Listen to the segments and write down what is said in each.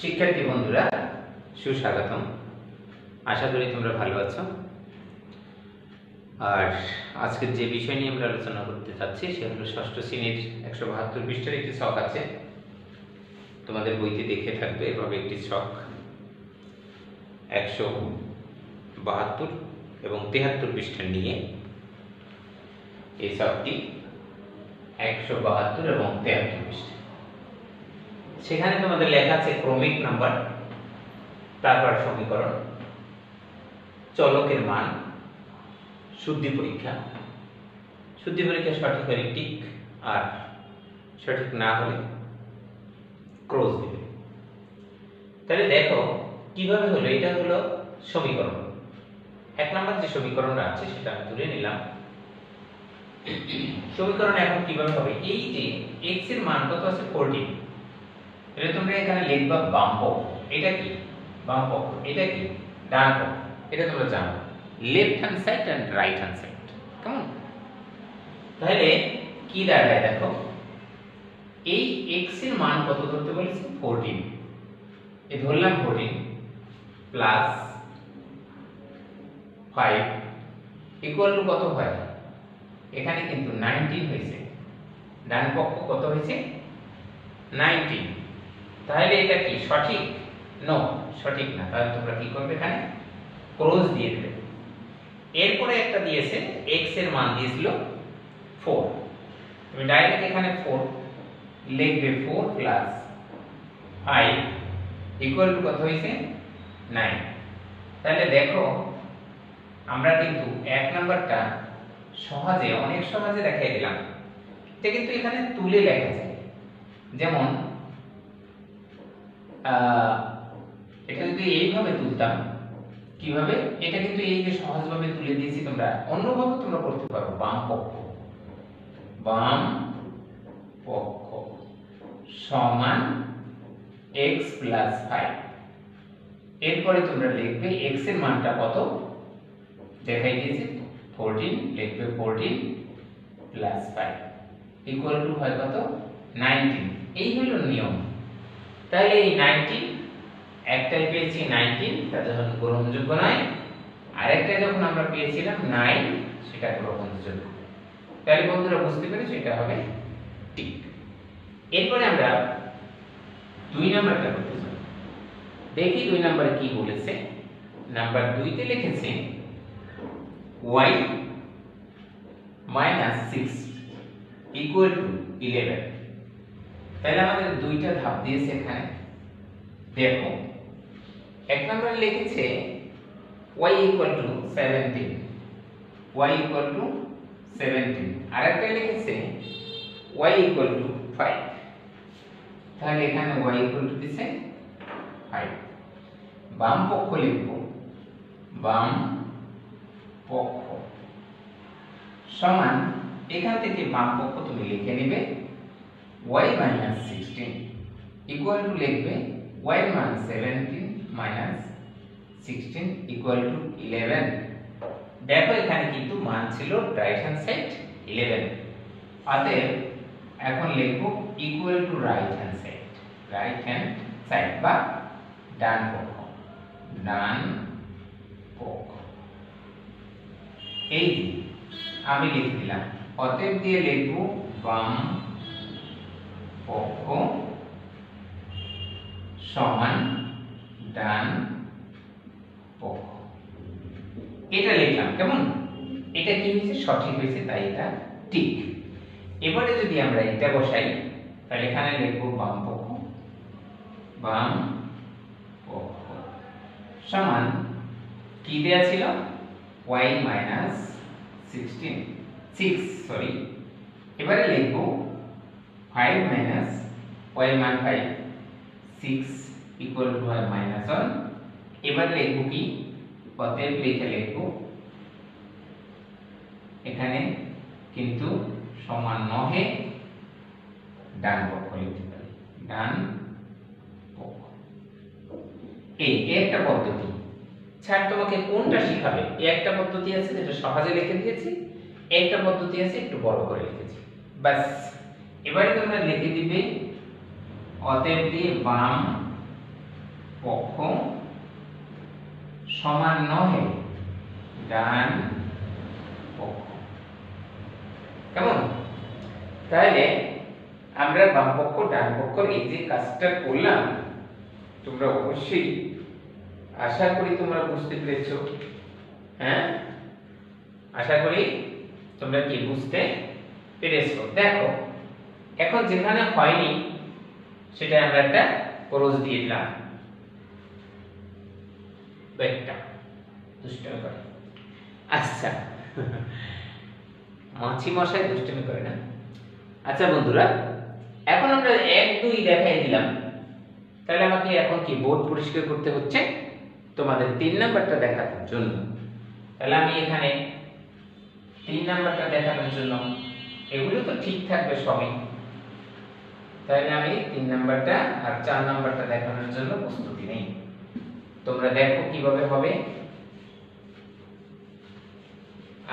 শিক্ষার্থী বন্ধুরা সুস্বাগতম। আশা করি তোমরা ভালো আছো। আর আজকের যে বিষয় নিয়ে আমরা আলোচনা করতে চাচ্ছি সে হলো ষষ্ঠ শ্রেণীর 172 পৃষ্ঠার একটি ছক আছে। তোমাদের বইতে দেখে থাকবে এভাবে একটি ছক 172 এবং 73 পৃষ্ঠা নিয়ে এই ছকটি 172 এবং 73 পৃষ্ঠা। সেখানে তোমাদের লেখা আছে ক্রমিক নাম্বার, তারপর সমীকরণ, চলকের মান, শুদ্ধি পরীক্ষা সঠিক হলে টিক, আর সঠিক না হলে ক্রস দিবে। তাহলে দেখো কিভাবে হলো। এটা হলো সমীকরণ। এক নাম্বার যে সমীকরণটা আছে সেটা আমি তুলে নিলাম। সমীকরণ এখন কিভাবে হবে, এই যে x এর মান কত আছে 14, তাহলে তোমরা এখানে লিখবা বাম পক্ষ। এটা কি বাম পক্ষ, এটা কি ডান পক্ষ, এটা তোমরা জানো, left hand side and right hand side. কেমন? তাহলে কি দাঁড়ায় দেখো, এই x এর মান কত ধরতে বলেছি 14, এই ধরলাম 14 প্লাস 5 ইকুয়াল টু কত হয়, এখানে কিন্তু 19 হয়েছে, ডান পক্ষ কত হয়েছে 19। তাহলে এটা কি সঠিক? নো, সঠিক না। তাহলে তোমরা কি করবে, এখানে ক্রস দিয়ে দেবে। এরপরে একটা দিয়েছে x এর মান দিয়েছিল 4, তুমি ডাইরেক্ট এখানে 4 লিখবে, 4 প্লাস 5 ইকুয়াল টু কত হয়েছে 9। তাহলে দেখো আমরা কিন্তু এক নাম্বারটা সহজে, অনেক সহজে দেখাই দিলাম। এটা কিন্তু এখানে তুলে লেখা যায়, যেমন এটা যদি এইভাবে তুলতাম, কিভাবে, এটা কিন্তু এই যে সহজভাবে তুলে দিয়েছি, তোমরা অন্যভাবে তোমরা করতে পারো। বাম পক্ষ সমান x প্লাস 5, এরপরে তোমরা লিখবে x এর মানটা কত দেখাই দিয়েছে 14, লিখবে 14 প্লাস 5 ইকুয়াল টু হয় কত 19। এই হলো নিয়ম। তাহলে এই 19 একটাই পেয়েছি 19, তাহলে যখন গ্রহণযোগ্য নয়, আরেকটা যখন আমরা পেয়েছিলাম 9 সেটা গ্রহণযোগ্য। তাহলে বন্ধুরা বুঝতে পেরেছো, এটা হবে ঠিক। এরপরে আমরা 2 নাম্বারটা করতে যাব। দেখি 2 নাম্বারে কি বলেছে। নাম্বার 2 তে লিখেছে y - 6 ইকুয়াল টু 11। তাহলে আমাদের দুইটা ধাপ দিয়েছে এখানে। দেখো এক নম্বরে লিখেছে y ইকুয়াল টু 17, আরেকটা লিখেছে y ইকুয়াল টু 5। তাহলে এখানে y ইকুয়াল টু দিছে 5। বাম পক্ষ লিখব, বাম পক্ষ সমান, এখান থেকে বাম পক্ষ তুমি লিখে নেবে y - 16 ইকুয়াল টু লিখবে y মান 17 মাইনাস 16 ইকুয়াল টু 11। দেখো এখানে কিন্তু মান ছিল রাইট হ্যান্ড সাইড 11, অতএব এখন লিখব equal to right hand side বা ডান পক্ষ। এই আমি লিখে দিলাম, অতএব দিয়ে লিখব বাম পক্ষ সমান ডান পক্ষ। এটা লিখলাম। কেমন? এটা কি হয়েছে, সঠিক হয়েছে, তাই এটা ঠিক। এবারে যদি আমরা এটা বসাই, তাহলে এখানে লিখব বাম পক্ষ সমান কি দেয়া ছিল y - 6, এবারে লিখব 5 মাইনাস y মান 5, 6 ইকুয়াল টু হয় -1। এবার লিখব কি, অতএব লিখব এখানে কিন্তু সমান নহে, ডান পক্ষ লিখতে পারি, ডান পক্ষ। এই একটা পদ্ধতি। স্যার তোমাকে কোনটা শিখাবে? এই একটা পদ্ধতি আছে যেটা সহজে লিখে দিয়েছি, একটা পদ্ধতি আছে একটু বড় করে লিখেছি, বাস। এবারে তোমরা লিখে দিবে অতএব দিয়ে বাম পক্ষ সমান নহে ডান পক্ষ। কেমন? তাহলে আমরা বাম পক্ষ ডান পক্ষ এই যে কাজটা করলাম, তোমরা অবশ্যই আশা করি তোমরা বুঝতে পেরেছো। হ্যাঁ, আশা করি তোমরা কি বুঝতে পেরেছো। দেখো এখন যেখানে হয়নি সেটা আমরা একটা ক্রস দিয়ে দিলাম। একটা দুষ্টমি করে। আচ্ছা, মাছি মশাই দুষ্টমি করে না। আচ্ছা বন্ধুরা, এখন আমরা 1 2 দেখাই দিলাম। তাহলে আমাকে এখন কি বোর্ড পরিষ্কার করতে হচ্ছে তোমাদের 3 নাম্বারটা দেখানোর জন্য। তাহলে আমি এখানে 3 নাম্বারটা দেখানোর জন্য, এগুলো তো ঠিক থাকবে সবই, তাহলে আমি 3 নাম্বারটা আর 4 নাম্বারটা দেখানোর জন্য প্রস্তুতি নেই। তোমরা দেখো কিভাবে হবে।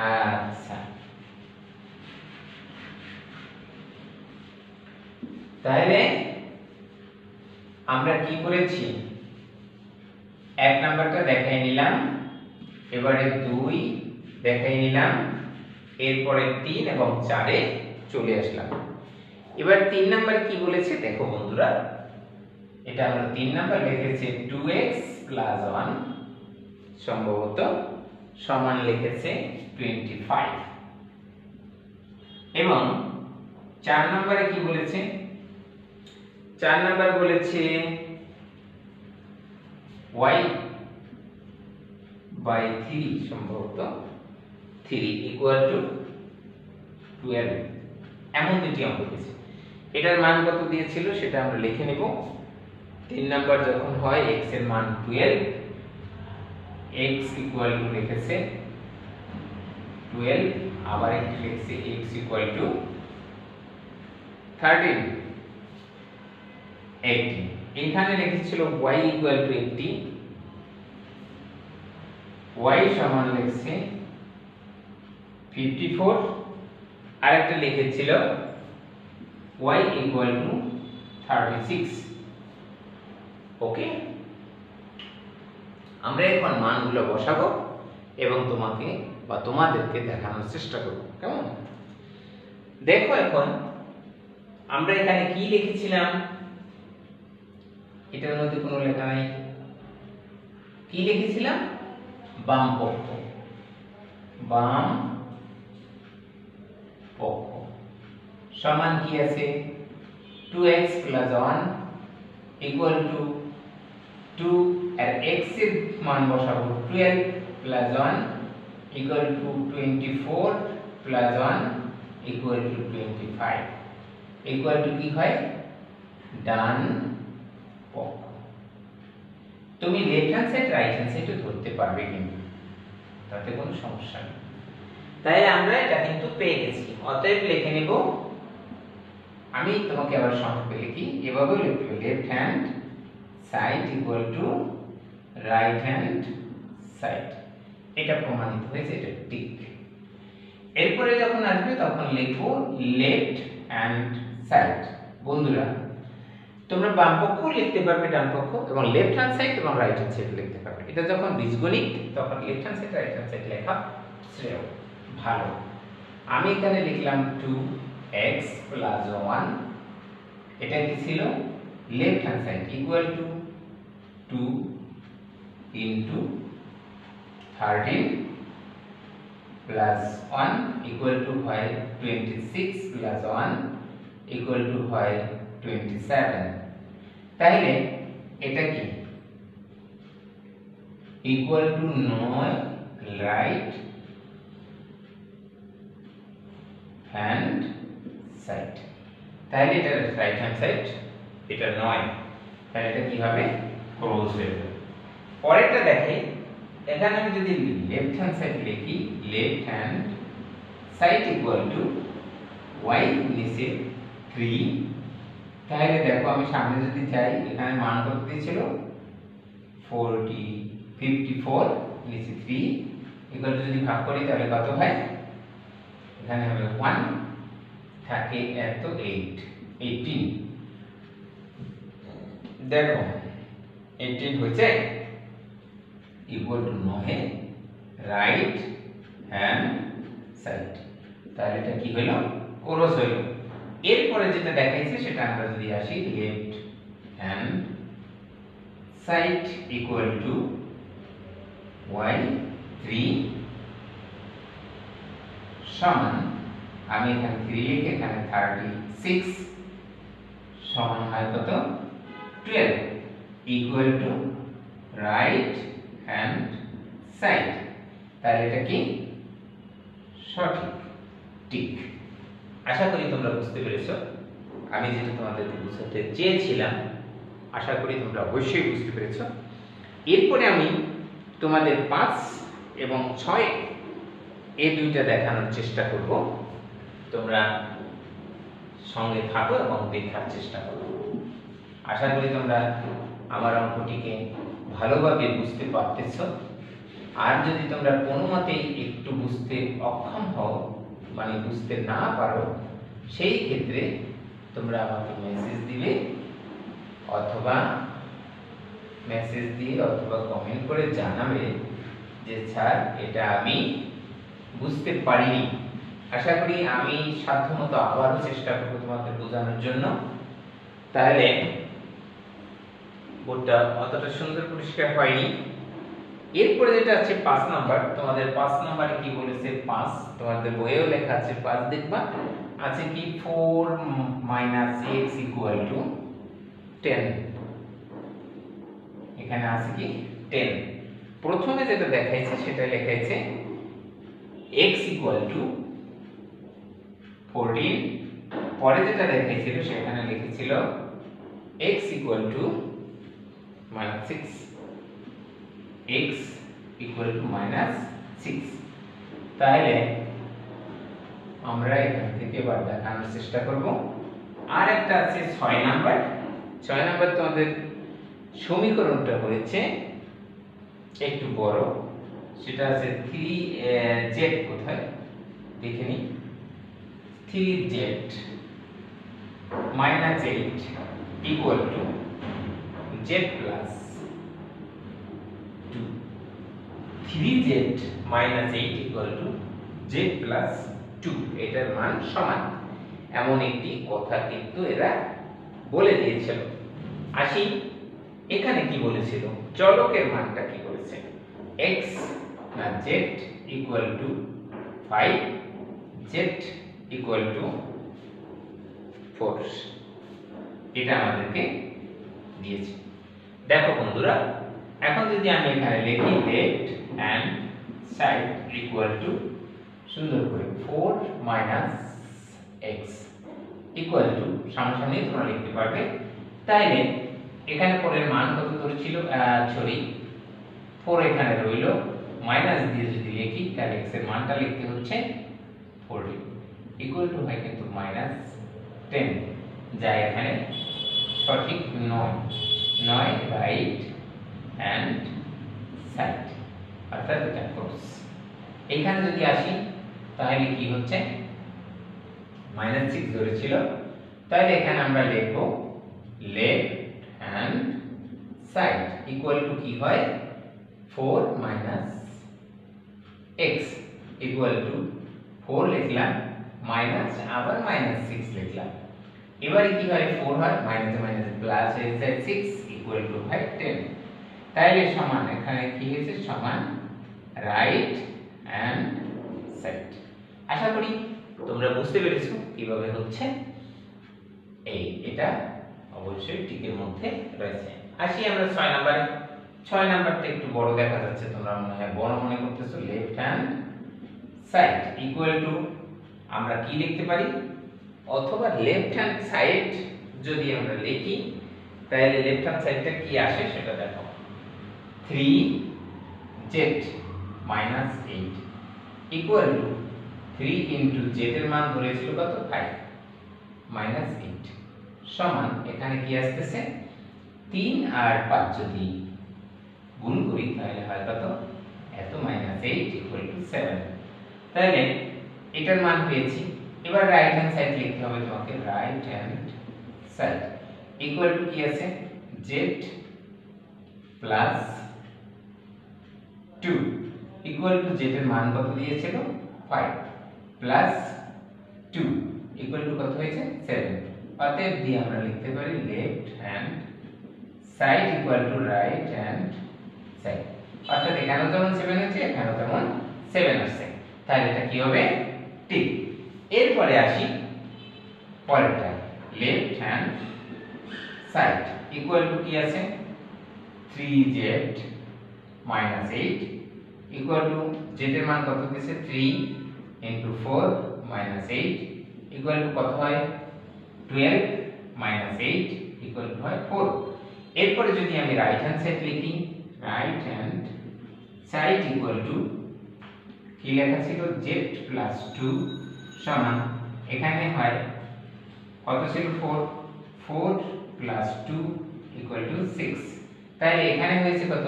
আচ্ছা, তাহলে আমরা কি করেছি, 1 নাম্বারটা দেখাই নিলাম, এবারে 2 দেখাই নিলাম, এরপরে 3 এবং 4 এ চলে আসলাম। এবার 3 নাম্বার কি বলেছে দেখো বন্ধুরা, এটা হলো 3 নাম্বার, লিখেছে 2x + 1 সম্ভবত সমান লিখেছে 25। এবং 4 নম্বরে কি বলেছে, 4 নাম্বার বলেছে y/3 সম্ভবত 3 = 12। এমন দুটি অঙ্ক দিয়েছে। এটার মান কত দিয়েছিল সেটা আমরা লিখে নেব। 3 নাম্বার যখন হয় x এর মান 12, x = লিখেছে 12, আবার একটি লিখছে x = 13 18। এখানে লিখেছিল y = 80, y সমান লিখছে 54, আর একটা লিখেছিল y = 36। ওকে, আমরা এখন মানগুলো বসাবো এবং তোমাকে বা তোমাদেরকে দেখানোর চেষ্টা করব। কেমন? দেখো এখন আমরা এখানে কি লিখেছিলাম, এটার মধ্যে কোনো লেখা নাই। কি লিখেছিলাম? বাম পক্ষ, বাম পক্ষ সমান কি আছে, 2x + 1 = 2, আর x এর মান বসাবো 12 + 1 = 24 + 1 = 25 কি হয়, ডান পক্ষ। তুমি left hand side right hand সাইডও ধরতে পারবে, কিন্তু তাতে কোনো সমস্যা নেই। তাই আমরা এটা কিন্তু পেয়ে গেছি। অতএব লিখে নেব, আমি তোমাকে আবার সংক্ষেপে লিখি, এভাবে লিখতে হবে, left hand side = right hand side. এটা প্রমাণিত হয়েছে, এটা ঠিক। এরপরে যখন আসবে তখন লিখবো লেফট হ্যান্ড সাইড। বন্ধুরা, তোমরা বাম পক্ষ লিখতে পারবে, ডান পক্ষ, এবং লেফট হ্যান্ড সাইড এবং রাইট হ্যান্ড সাইড লিখতে পারবে। এটা যখন বীজগণিত তখন left hand side right hand side লেখা শ্রেয়, ভালো। আমি এখানে লিখলাম 2x + 1, এটা কি ছিল, লেফট হ্যান্ড সাইড = 2 * 13 + 1 = হয় 26 + 1 = হয় 27। তাহলে এটা কি, = 9 রাইট হ্যান্ড সাইড। তাহলে এটা রাইট হ্যান্ড সাইড, এটা 9, তাহলে এটা কি হবে, ক্রস হয়ে যাবে। পরেরটা দেখে, এখানে আমি যদি লেফট হ্যান্ড সাইড লিখি, লেফট হ্যান্ড সাইড = y নিচে 3, তাহলে দেখো আমি সামনে যদি যাই, এখানে মান কত দিয়েছিল, 54, নিচে 3 এগুলো যদি ভাগ করি তাহলে কত হয়, এখানে হবে 1, থাকে এত 8 18। দেখো 18 হয়েছে ইকুয়াল টু নহে রাইট হ্যান্ড সাইড। তাহলে এটা কি হলো? ক্রস হলো। এরপরে যেটা দেখাইছে সেটা আমরা যদি আসি left hand side equal to y3 সমান, আমি এখানে 3 লিখে এখানে 36 সমান হয় কত? 12 equal to right hand side. তাহলে এটা কি সঠিক? ঠিক। আশা করি তোমরা বুঝতে পেরেছো আমি যেটা তোমাদেরকে বুঝাতে চেয়েছিলাম। আশা করি তোমরা অবশ্যই বুঝতে পেরেছো। এরপরে আমি তোমাদের 5 এবং 6 এই দুইটা দেখানোর চেষ্টা করব। তোমরা সঙ্গে থাকো এবং দেখার চেষ্টা করো। আশা করি তোমরা আমার অঙ্কটিকে ভালোভাবে বুঝতে পারতেছ। আর যদি তোমরা কোনো মতেই একটু বুঝতে অক্ষম হও, মানে বুঝতে না পারো, সেই ক্ষেত্রে তোমরা আমাকে মেসেজ দিবে অথবা কমেন্ট করে জানাবে যে স্যার এটা আমি বুঝতে পারিনি। আশা করি আমি সাধ্যমতো আবারও চেষ্টা করব তোমাদের বোঝানোর জন্য। তাহলে বোর্ডটা অতটা সুন্দর পরিষ্কার হয়নি। এরপরে যেটা আছে 5 নাম্বার, তোমাদের 5 নাম্বারে কি বলেছে? 5 তোমাদের বইয়েও লেখা আছে 5 দেখবা আছে কি 4 - x = 10। এখানে আছে কি 10। প্রথমে যেটা দেখাইছে সেটা লেখাইছে x = 14। পরে যেটা দেখাইছিল সেখানে লিখেছিল x = -6, x = -6। তাহলে আমরা এখান থেকে এবার দেখানোর চেষ্টা করব। আর একটা আছে 6 নাম্বার। 6 নাম্বার তোমাদের সমীকরণটা হয়েছে একটু বড়, সেটা আছে 3z। কোথায় দেখে নি? 3z - 8 = z plus 2। 3z - 8 = z plus 2 এটার মান সমান, এমন একটি কথা কিন্তু এরা বলে দিয়েছিল। আসি এখানে কি বলেছিল? চলকের মানটা কি বলেছে? x না z = 5, z = 4। এটা আমাদেরকে দিয়েছে। দেখো বন্ধুরা, এখন যদি আমি এখানে লিখি left hand side equal to সুন্দর করে 4 - x ইকুয়াল টু সামনাসামনি তোমরা লিখতে পারবে। তাইলে এখানে 4 এর মান কত ধরেছিল? 4 এখানে রইল, মাইনাস দিয়ে যদি লিখি তাহলে x এর মানটা লিখতে হচ্ছে 40 ইকুয়াল টু হয় কিন্তু -10, যা এখানে সঠিক নয়। রাইট হ্যান্ড সাইড অর্থাৎ এটা ক্রস। এখানে যদি আসি তাহলে কি হচ্ছে? -6 ধরেছিল, তাহলে এখানে আমরা লিখব left hand side equal to কি হয়? 4 - x ইকুয়াল টু 4 লিখলাম, মাইনাস আবার -6 লিখলাম। এবারে কি হয়? 4 হয়, মাইনাসে মাইনাসে প্লাস হয়ে যায় 6 ইকুয়াল টু হয় 10। তাইলে সমান, এখানে কি হয়েছে? সমান রাইট হ্যান্ড সাইড। আশা করি তোমরা বুঝতে পেরেছো কিভাবে হচ্ছে। এটা অবশ্যই টিকের মধ্যে রয়েছে। আসি আমরা 6 নাম্বারে। 6 নাম্বারটা একটু বড় দেখা যাচ্ছে, তোমরা মনে হয় বড় মনে করতেছো। Left hand side equal to আমরা কি লিখতে পারি? অথবা লেফট হ্যান্ড সাইড যদি আমরা লিখি তাহলে লেফট হ্যান্ড সাইডটা কি আসে সেটা দেখো। 3z - 8 equal to 3 into z এর মান ধরেছিল কত? 5 -8 সমান, এখানে কি আসতেছে? 3 আর 5 যদি গুণ করি তাহলে হয় কত? এত -8 ইকুয়াল টু 7। তাহলে এটার মান পেয়েছি। এবার রাইট হ্যান্ড সাইড লিখতে হবে তোমাকে। Right hand side equal to কি আছে? z plus 2 equal to Z এর মান কত দিয়েছিল 5 প্লাস 2 ইকুয়াল টু কত হয়েছে 7। অতএব দিয়ে আমরা লিখতে পারি left hand side equal to right hand side. অর্থাৎ এখানেও যেমন 7 আছে এখানেও তেমন 7 আসছে, তাহলে এটা কি হবে ঠিক। এরপরে আসি পরেরটা, left hand side equal to কি আছে 3z minus 8 equal to z এর মান কত দিয়েছে 3 into 4 minus 8 ইকুয়াল টু কত হয় 12 minus 8 ইকুয়াল টু হয় 4। এরপরে যদি আমি রাইট হ্যান্ড সাইড লিখি, right hand side equal to কি লেখা ছিল z plus 2 সমান এখানে হয় কত ছিল 4 plus 2 equal to 6। তাহলে এখানে হয়েছে কত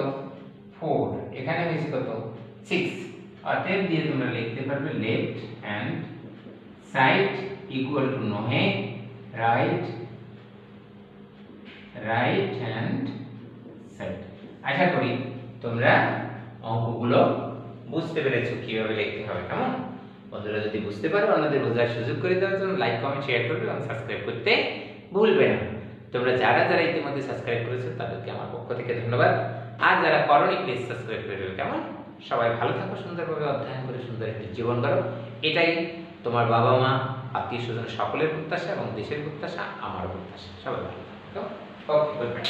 4, এখানে হয়েছে কত 6। অতএব দিয়ে তোমরা লিখতে পারবে left hand side equal to নহে রাইট হ্যান্ড সাইড। আশা করি তোমরা অঙ্কগুলো বুঝতে পেরেছো কিভাবে লিখতে হবে। কেমন বন্ধুরা, যদি বুঝতে পারো অন্যদের বোঝার সুযোগ করে দেওয়ার জন্য লাইক কমেন্ট শেয়ার করবে এবং সাবস্ক্রাইব করতে ভুলবে না। তোমরা যারা যারা ইতিমধ্যে সাবস্ক্রাইব করেছো তাদেরকে আমার পক্ষ থেকে ধন্যবাদ, আর যারা করোনি প্লিজ সাবস্ক্রাইব করে দেবে। কেমন, সবাই ভালো থাকো, সুন্দরভাবে অধ্যয়ন করে সুন্দর একটি জীবন করো, এটাই তোমার বাবা মা আত্মীয় স্বজন সকলের প্রত্যাশা এবং দেশের প্রত্যাশা, আমার প্রত্যাশা। সবাই ভালো থাকো। ওকে, গুড বাই।